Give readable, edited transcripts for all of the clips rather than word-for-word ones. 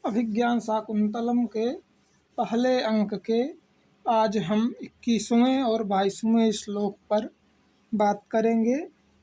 अभिज्ञान शाकुंतलम के पहले अंक के आज हम 21वें और 22वें श्लोक पर बात करेंगे।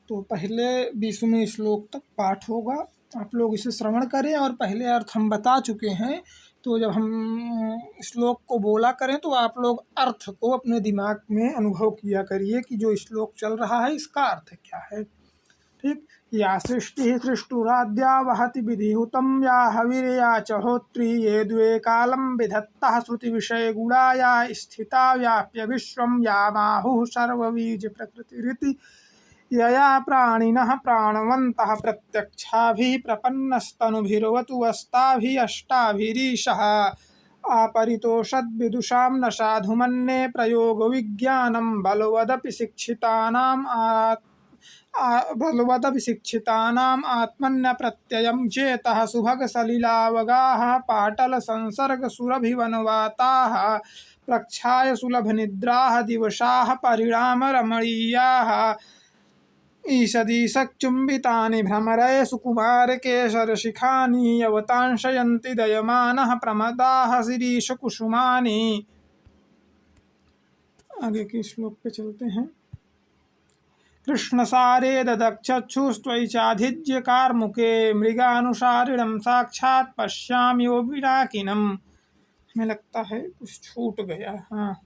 तो पहले 20वें श्लोक तक पाठ होगा, आप लोग इसे श्रवण करें। और पहले अर्थ हम बता चुके हैं, तो जब हम श्लोक को बोला करें तो आप लोग अर्थ को अपने दिमाग में अनुभव किया करिए कि जो श्लोक चल रहा है इसका अर्थ क्या है। ठीक। या सृष्टि सृष्टुराद्या वहति विधिहुतम या हविर्या च होत्री ये द्वे कालम विधत्तः श्रुति विषय गुणा या स्थिता व्याप्य विश्वम या माहुः सर्वबीज प्रकृतिरिति यया प्राणिनः प्राणवन्तः प्रत्यक्षाभिः प्रपन्नस्तनुभिर्वतु वस्ताभिः अष्टाभिरीशः आपरितोषद्विदुषां न साधु मन्ये प्रयोगविज्ञानं बलवदपि शिक्षितानाम् आत्मन्यप्रत्ययं चेतः सुभगसलिलावगाः पाटलसंसर्गसुरभिवनवाताः प्रक्षाय सुलभनिद्राः दिवसाः परिणामरमणीयाः ईषदीशचुम्बितानि भ्रमरय सुकुमारकेशरशिखानि यवतांशयन्ति दयमानः प्रमदाः शिरीषकुसुमानि। आगे के श्लोक पे चलते हैं। कृष्णसारे ददक्षुस्त्वयि चाधिज्य कार्मुके मृगानुसारिणं साक्षात् पश्यामि वो विराकिनम। हमें लगता है कुछ छूट गया। हाँ,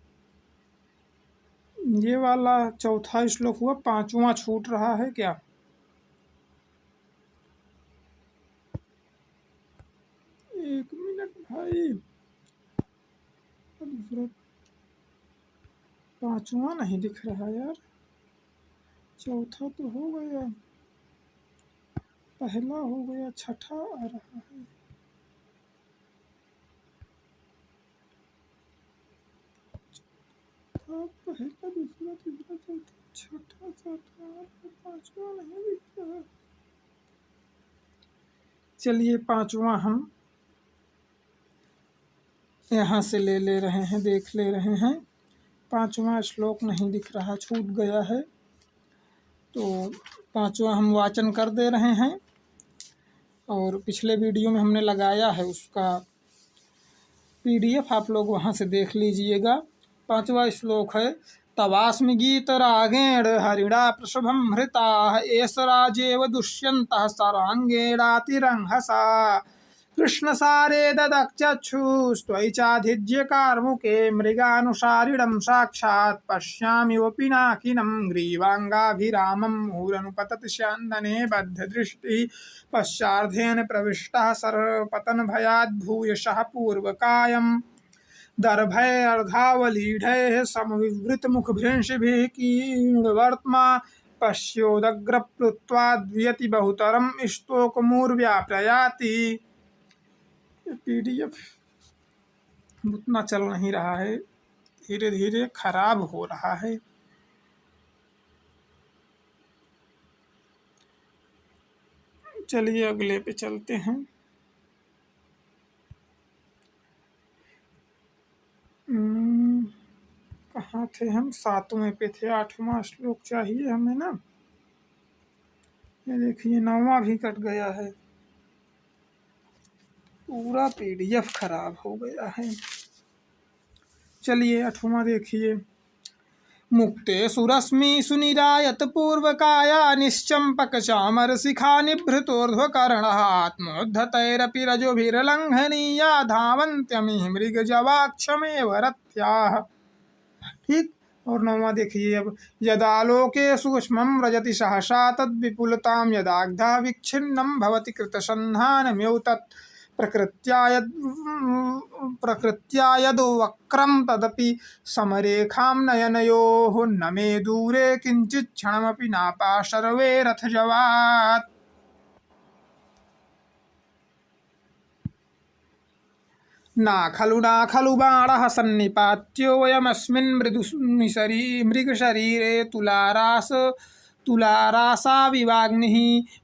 ये वाला चौथा श्लोक हुआ, पांचवा छूट रहा है क्या? एक मिनट भाई, दूसरा पांचवा नहीं दिख रहा यार। चौथा तो हो गया, पहला हो गया, छठा आ रहा है। पहला, दूसरा, तीसरा, चौथा, छठा, सातवां, पांचवा नहीं दिख रहा। चलिए पांचवा हम यहाँ से ले रहे हैं, देख ले रहे हैं। पांचवा श्लोक नहीं दिख रहा, छूट गया है। तो पांचवा हम वाचन कर दे रहे हैं, और पिछले वीडियो में हमने लगाया है उसका PDF, आप लोग वहाँ से देख लीजिएगा। पांचवा श्लोक है, तवास्मि गीत रागेण हरिणा प्रसभम हृता एस राजेव दुष्यंतः सरांगेणातिरंहसा कृष्णसारे ददक्षुस्त्वयि चाधिज्य कार्मुके मृगानुसारिणं साक्षात् पश्यामि वो पिनाकिनं ग्रीवांगाभिरामं मुहुरनुपतति स्यन्दने बद्धदृष्टिः पश्चार्धेन प्रविष्टः सर्वपतनभयाद् भूयशः पूर्वकायम् दर्भय अर्धावलीढैः समविवृतमुखभृंशिभिः कीर्णवर्त्मा पश्योदग्रप्लुत्वाद्वियति बहुतरं स्तोकमुर्व्याप्रयाति। PDF उतना चल नहीं रहा है, धीरे धीरे खराब हो रहा है। चलिए अगले पे चलते हैं। कहाँ थे हम? 7वें पे थे, 8वां श्लोक चाहिए हमें ना। ये देखिए 9वां भी कट गया है, पूरा PDF खराब हो गया है। चलिए 8वां देखिए। मुक्ते सुरश्मि सुनिरायत पूर्वकाया निश्चंपक चामर शिखा निभृतोर्ध्वकर्णः आत्मोद्धतैरपि रजोभिर्लंघनीया धावन्त्यमिह मृगजवाक्षमेव रथ्याः। ठीक। और 9वां देखिए अब, यदालोके सूक्ष्मं रजति सहसा तद्विपुलतां यदाग्धा विच्छिन्नं भवति कृतसन्धानम्यौतत् प्रकृत्या यद्वक्रं तदपि समरेखां नयनयोः न मे दूरे किंचित् क्षणमपि नापाशर्वे रथजवात्। ना खलु बाणः सन्निपात्योऽयमस्मिन् मृगशरीरे तुलारासाविवाग्निः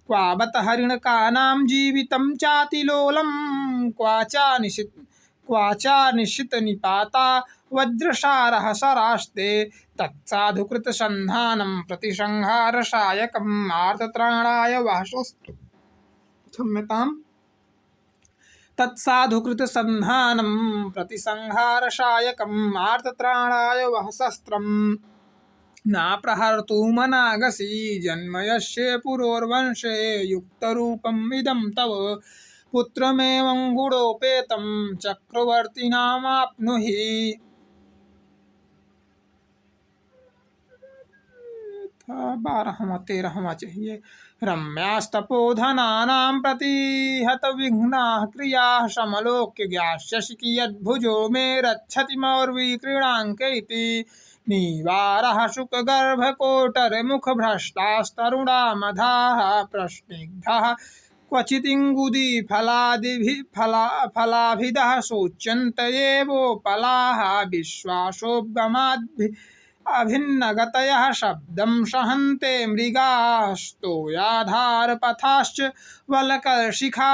क्वाबत हरिणकानां जीवितं चातिलोलं क्वाचानिशितनिपाता वज्रसारः सरास्ते तत्साधुकृतसन्धानं प्रतिसंहारसायकम् आर्तत्राणाय वासस्तु क्षम्यताम्। तत्साधुकृतसन्धानं प्रतिसंहारशायकम् आर्तत्राणाय वः शस्त्रम् नाप्रहर्तुमनागसी जन्म यस्य पुरोर्वंशे युक्तरूपम् इदं तव पुत्रमेवं गुणोपेतं चक्रवर्तिनामाप्नुहि। 12वां 13वां चाहिए। रम्यास्तपोधनानां प्रतिहतविघ्नाः क्रियाः समलोक्य ज्ञास्यसि कियद्भुजो मे रक्षति मौर्वीक्रीडाङ्के इति। निवारः शुकगर्भकोटरमुखभ्रष्टास्तरुणा मधाः प्रस्निग्धाः क्वचिदिङ्गुदीफलाभिदः शोच्यन्त एवोपलाः विश्वासोपगमाद्भि अभिन्नगतयः शब्दं सहन्ते मृगास्तोयाधारपथाश्च वलकलशिखा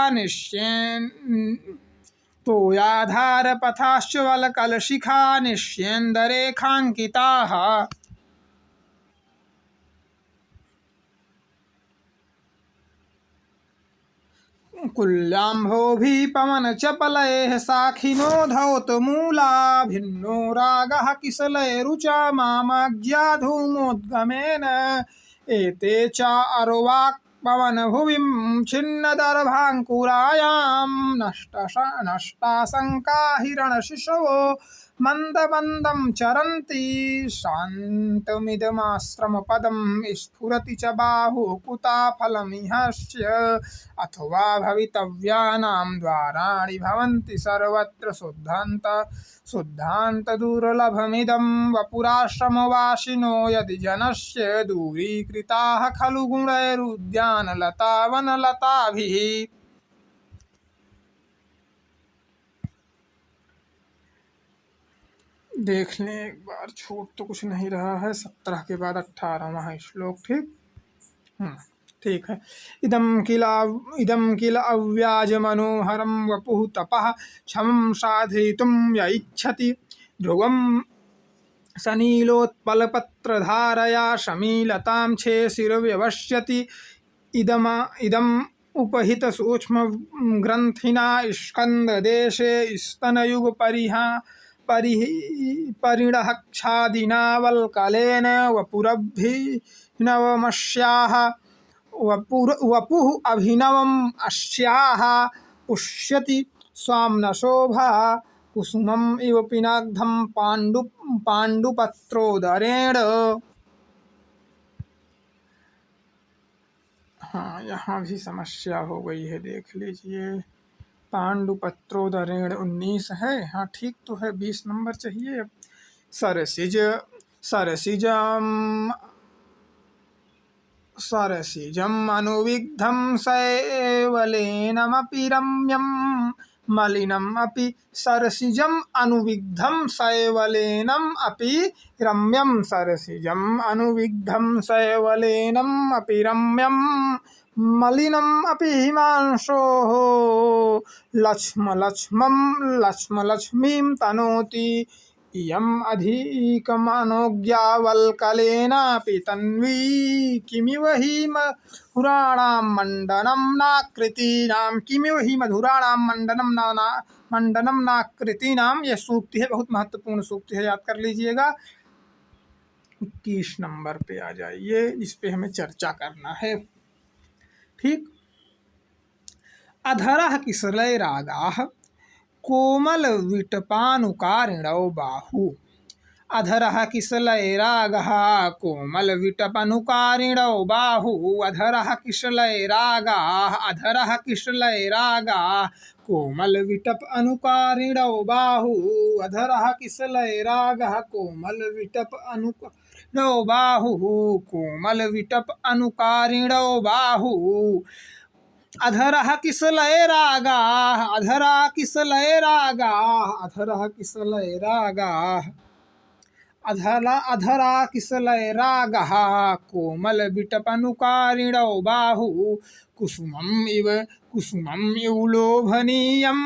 कुल्याम्भोभिः पवनचपलैः साखिनो धौतमूला भिन्नो रागः किसलैरुचा मामाज्ञाधूमोद्गमेन एते च अरुवाक् पवनभुविं छिन्नदर्भाङ्कुरायां नष्टाशङ्का हिरणशिशवो मन्दमन्दं चरन्ति शान्तमिदमाश्रमपदं स्फुरति च बाहुकुताफलमिहस्य अथवा भवितव्यानां द्वाराणि भवन्ति सर्वत्र शुद्धान्तदुर्लभमिदं वपुराश्रमवासिनो यदि जनस्य दूरीकृताः खलु गुणैरुद्यानलतावनलताभिः। देख लें एक बार, छूट तो कुछ नहीं रहा है। 17 के बाद 18वां श्लोक। ठीक है। इदं किल अव्याजमनोहरं वपुः तपः क्षमं साधयितुं य इच्छति ध्रुवं सनीलोत्पलपत्रधारया शमीलतां छेशिरव्यवस्यति। इदम् उपहितसूक्ष्मग्रन्थिना स्कन्धदेशे स्तनयुगपरिणःक्षादिना वल्कलेन वपुरभिनवमस्याः वपुः अभिनवम् अस्याः पुष्यति स्वाम्नशोभा कुसुमम् इव पिनग्धं पाण्डुपत्रोदरेण। हाँ, यहाँ भी समस्या हो गई है, देख लीजिए। पाण्डुपत्रोदरेण 19 है। हाँ ठीक तो है, 20 नंबर चाहिए। सरसिजम् अनुविग्धं शैवलेनमपि रम्यं मलिनम् अपि सरसिजम् अनुविग्धं शैवलेनम् अपि रम्यं सरसिजम् अनुविग्धं शैवलेनम् अपि रम्यं मलिनम् अपि हिमांशोः लक्ष्मीं तनोति। इयम् अधिकमनोज्ञावल्कलेनापि तन्वी किमिव हि मधुराणां मण्डनं नाकृतीनां। यह सूक्ति है, बहुत महत्वपूर्ण सूक्ति है, याद कर लीजिएगा। 21 नंबर पे आ जाइए, इस पे हमें चर्चा करना है। ठीक। अधरः किसलैरागाः कोमल विटपानुकारिणौ बाहु। अधरः किसलैरागः कोमल विटपानुकारिणौ बाहु। अधरः किसलैरागाः कोमल विटप अनुकारिणौ बाहु। अधरः किसलैरागः कोमल विटप अनुकारिणौ बाहु। कोमल विटप अनुकारिणौ बाहु। अधरः किसलैरागाः कोमल विटपनुकारिणौ बाहु। कुसुमम् इव लोभनीयं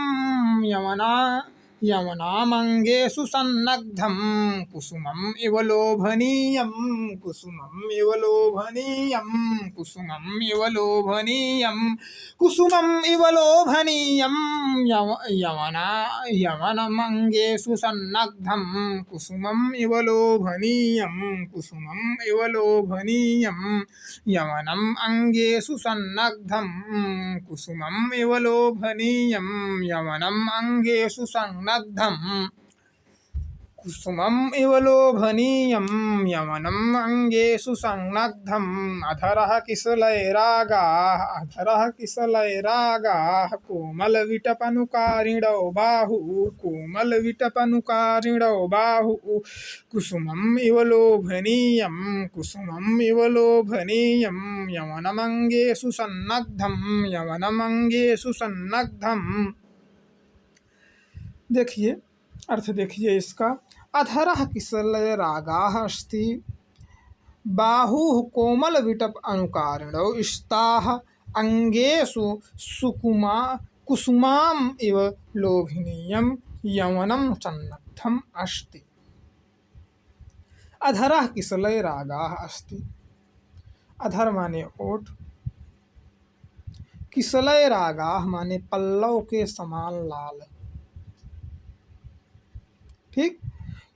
यवनामङ्गेषु सन्नग्धं। कुसुमम् इव लोभनीयं यवनमङ्गेषु सन्नग्धं कुसुमम् इव लोभनीयं कुसुमम् इव लोभनीयं यवनम् अङ्गेषु सन्नग्धं कुसुमम् इव लोभनीयं यवनम् अङ्गेषु सन्नग्धं कुसुमम् इव लोभनीयं यवनम् अङ्गेषु सन्नग्धम् अधरः किसलैरागाः कोमलविटपनुकारिणौ बाहुः कुसुमम् इव लोभनीयं यवनमङ्गेषु सन्नग्धं। देखिए अर्थ देखिए इसका। अधरः किसलैरागाः अस्ति बाहुः कोमलविटप अनुकारिणौ स्ताः अङ्गेषु कुसुमाम् इव लोभनीयं यवनं सन्नग्धम् अस्ति। अधरः किसलैरागाः अस्ति, अधर माने ओठ, किसलैरागाः माने पल्लव के समान लाल, ठीक।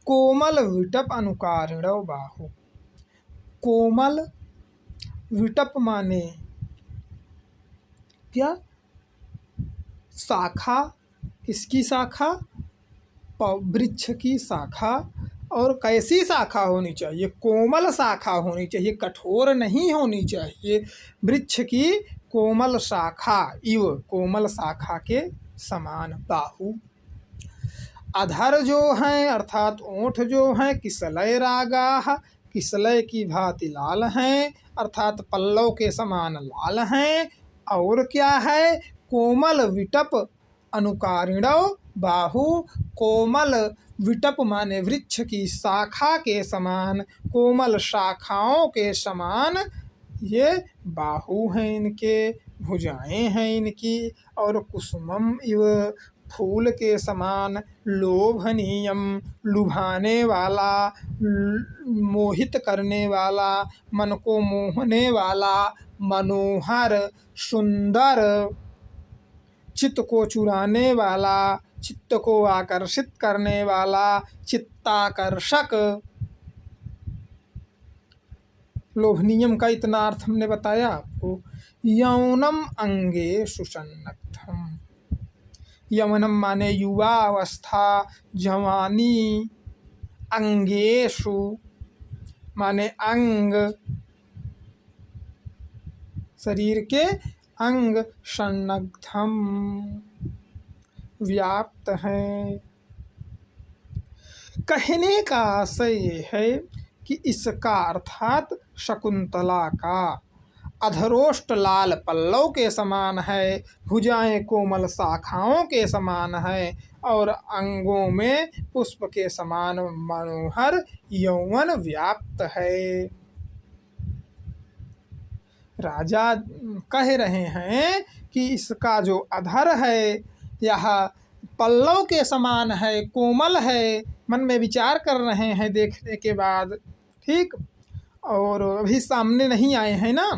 कोमल विटप अनुकारिणौ बाहु, कोमल विटप माने क्या, शाखा, किसकी शाखा, वृक्ष की शाखा। और कैसी शाखा होनी चाहिए, कोमल शाखा होनी चाहिए, कठोर नहीं होनी चाहिए। वृक्ष की कोमल शाखा, इव कोमल शाखा के समान बाहु। अधर जो हैं अर्थात ओंठ जो हैं किसलैरागाः किसलय की भांति लाल हैं अर्थात पल्लव के समान लाल हैं। और क्या है, कोमल विटप अनुकारिणौ बाहु, कोमल विटप माने वृक्ष की शाखा के समान, कोमल शाखाओं के समान ये बाहु हैं इनके, भुजाएं हैं इनकी। और कुसुमम इव फूल के समान, लोभनीयम लुभाने वाला, मोहित करने वाला, मन को मोहने वाला, मनोहर, सुंदर, चित्त को चुराने वाला, चित्त को आकर्षित करने वाला, चित्ताकर्षक। लोभनीयम का इतना अर्थ हमने बताया आपको। यौनम अंगेषु सन्नग्धम, यवनम माने युवा अवस्था, जवानी, अंगेषु माने अंग, शरीर के अंग, सन्नग्धम व्याप्त है। कहने का आशय ये है कि इसका अर्थात शकुंतला का अधरोष्ट लाल पल्लव के समान है, भुजाएं कोमल शाखाओं के समान है और अंगों में पुष्प के समान मनोहर यौवन व्याप्त है। राजा कह रहे हैं कि इसका जो अधर है यह पल्लव के समान है, कोमल है। मन में विचार कर रहे हैं देखने के बाद, ठीक। और अभी सामने नहीं आए हैं ना,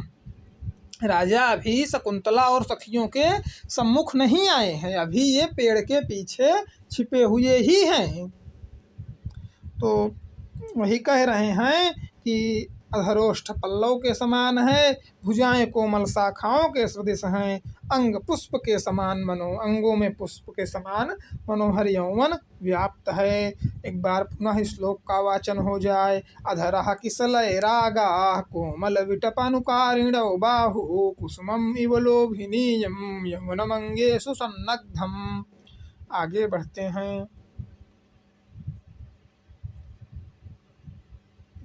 राजा अभी शकुंतला और सखियों के सम्मुख नहीं आए हैं, अभी ये पेड़ के पीछे छिपे हुए ही हैं। तो वही कह रहे हैं कि अधरोष्ठ पल्लव के समान है, भुजाएं कोमल शाखाओं के सदृश हैं, अंग पुष्प के समान अंगों में पुष्प के समान मनोहर यौवन व्याप्त है। एक बार पुनः श्लोक का वाचन हो जाए। अधरः किसलैरागाः कोमल विटपानुकारिणौ बाहु कुसुमम् इव लोभनीयं यौवनमंगेषु सन्नग्धम्। आगे बढ़ते हैं।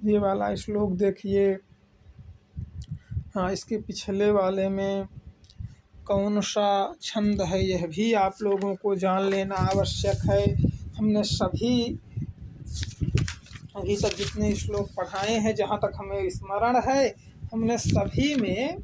ये वाला श्लोक देखिए। हाँ, इसके पिछले वाले में कौन सा छंद है यह भी आप लोगों को जान लेना आवश्यक है। हमने सभी अभी तक जितने श्लोक पढ़ाए हैं, जहाँ तक हमें स्मरण है, हमने सभी में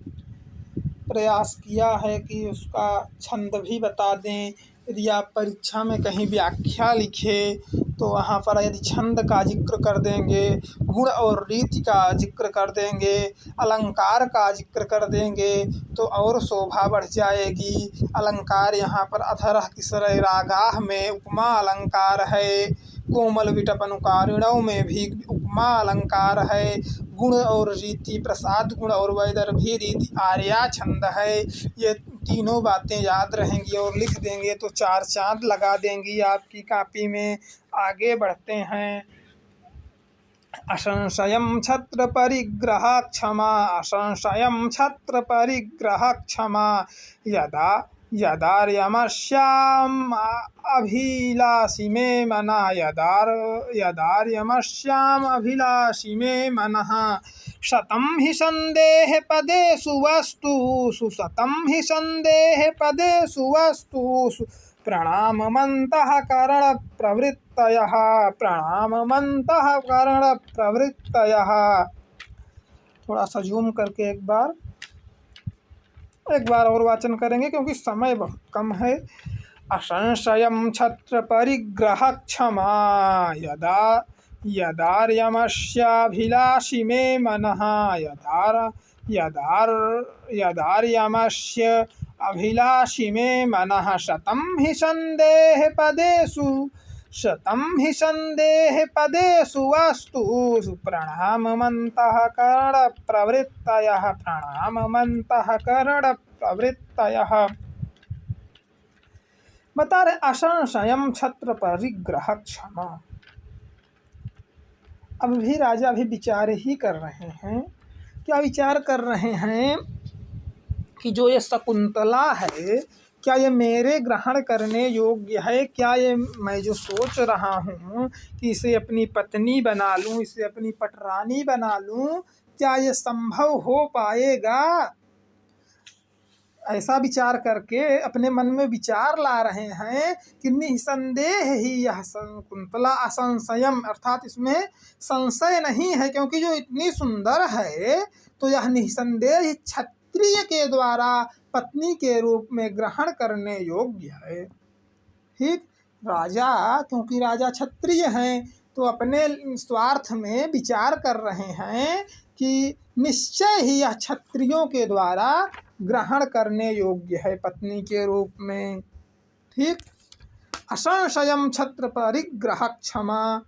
प्रयास किया है कि उसका छंद भी बता दें। यदि आप परीक्षा में कहीं व्याख्या लिखे तो वहाँ पर यदि छंद का जिक्र कर देंगे, गुण और रीति का जिक्र कर देंगे, अलंकार का जिक्र कर देंगे तो और शोभा बढ़ जाएगी। अलंकार यहाँ पर अधरः तिसरे रागाः में उपमा अलंकार है, कोमल विटप अनुकारिणों में भी उपमा अलंकार है, गुण और रीति प्रसाद गुण और वैदर्भी रीति आर्या छंद है। ये तीनों बातें याद रहेंगी और लिख देंगे तो 4 चाँद लगा देंगी आपकी कॉपी में। आगे बढ़ते हैं। असंशयं छत्र परिग्रह क्षमा, असंशयं छत्र परिग्रह क्षमा, यदा यदार्यमस्याम् अभिलाषी मे मनः, यदार्यमस्याम् अभिलाषी मे मनः, शतं हि संदेह पदेषु वस्तुषु, शतं हि संदेह पदेषु वस्तुषु, प्रणाममन्तःकरण प्रवृत्तयः, प्रणाममन्तःकरण प्रवृत्तयः। थोड़ा सा जूम करके एक बार और वाचन करेंगे क्योंकि समय बहुत कम है। असंशयं छत्र परिग्रह क्षमा, यदार्यमस्याभिलाषी मे मनः, यदार्यमस्य अभिलाषी मे मनः, शतं हि संदेह पदेषु वस्तुषु, प्रणाममन्तःकरण प्रवृत्तयः, प्रणाममन्तःकरण प्रवृत्तयः। बता रहे असंशयं छत्र परिग्रह क्षमा। अब भी राजा भी विचार ही कर रहे हैं। क्या विचार कर रहे हैं कि जो ये शकुंतला है क्या ये मेरे ग्रहण करने योग्य है? क्या ये मैं जो सोच रहा हूँ कि इसे अपनी पत्नी बना लूँ, इसे अपनी पटरानी बना लूँ, क्या ये संभव हो पाएगा? ऐसा विचार करके अपने मन में विचार ला रहे हैं कि निसंदेह ही यह शकुंतला असंशयम, अर्थात इसमें संशय नहीं है क्योंकि जो इतनी सुंदर है तो यह निसंदेह क्षत्रिय के द्वारा पत्नी के रूप में ग्रहण करने योग्य है। ठीक, राजा क्योंकि राजा क्षत्रिय हैं तो अपने स्वार्थ में विचार कर रहे हैं कि निश्चय ही यह क्षत्रियों के द्वारा ग्रहण करने योग्य है पत्नी के रूप में। ठीक, असंशयं छत्र परिग्रह क्षमा,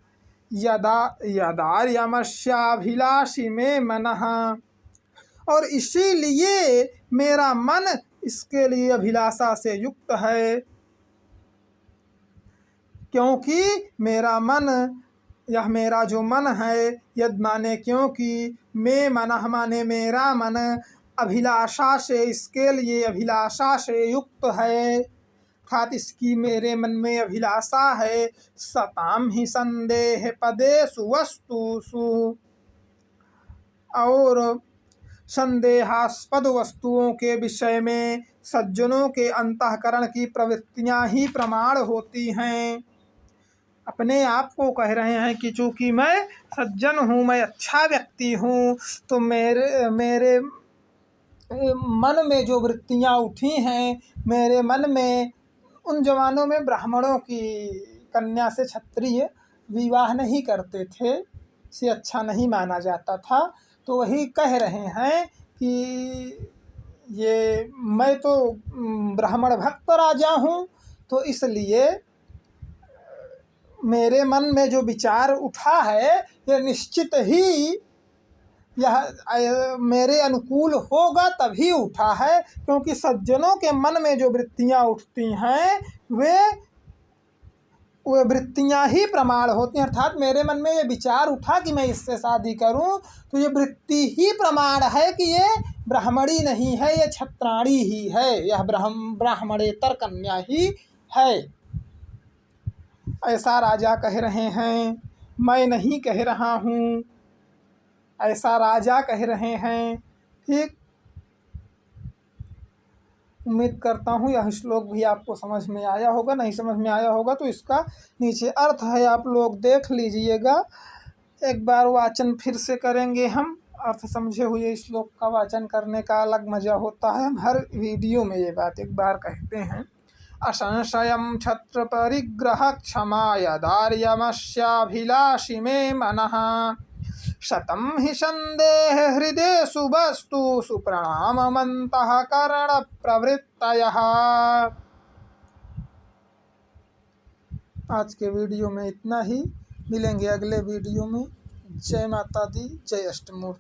यदार्यमस्याभिलाषी मे मनः, और इसीलिए मेरा मन इसके लिए अभिलाषा से युक्त है, क्योंकि मेरा मन, यह मेरा जो मन है, यद माने क्योंकि, मे मनः माने मेरा मन, अभिलाषा से इसके लिए अभिलाषा से युक्त है, अर्थात इसकी मेरे मन में अभिलाषा है। सताम ही संदेह पदेषु वस्तुषु, और संदेहास्पद वस्तुओं के विषय में सज्जनों के अंतःकरण की प्रवृत्तियां ही प्रमाण होती हैं। अपने आप को कह रहे हैं कि चूँकि मैं सज्जन हूँ, मैं अच्छा व्यक्ति हूँ, तो मेरे मन में जो वृत्तियाँ उठी हैं, मेरे मन में, उन जमानों में ब्राह्मणों की कन्या से क्षत्रिय विवाह नहीं करते थे, से अच्छा नहीं माना जाता था। तो वही कह रहे हैं कि ये मैं तो ब्राह्मण भक्त राजा हूँ, तो इसलिए मेरे मन में जो विचार उठा है ये निश्चित ही यह मेरे अनुकूल होगा तभी उठा है, क्योंकि सज्जनों के मन में जो वृत्तियाँ उठती हैं वे वृत्तियाँ ही प्रमाण होती हैं। अर्थात मेरे मन में ये विचार उठा कि मैं इससे शादी करूं, तो ये वृत्ति ही प्रमाण है कि ये ब्राह्मणी नहीं है, ये क्षत्राणी ही है, यह ब्राह्मणेतर कन्या ही है। ऐसा राजा कह रहे हैं, मैं नहीं कह रहा हूँ, ऐसा राजा कह रहे हैं। ठीक, उम्मीद करता हूँ यह श्लोक भी आपको समझ में आया होगा। नहीं समझ में आया होगा तो इसका नीचे अर्थ है, आप लोग देख लीजिएगा। एक बार वाचन फिर से करेंगे हम। अर्थ समझे हुए श्लोक का वाचन करने का अलग मज़ा होता है, हम हर वीडियो में ये बात एक बार कहते हैं। असंशयं क्षत्रपरिग्रह क्षमाय दार्यमस्याभिलाषि मे मनः शतं हि संदेह हृदेषु वस्तुषु प्रणाममन्तः करणप्रवृत्तयः। आज के वीडियो में इतना ही, मिलेंगे अगले वीडियो में। जय माता दी, जय अष्टमूर्ति।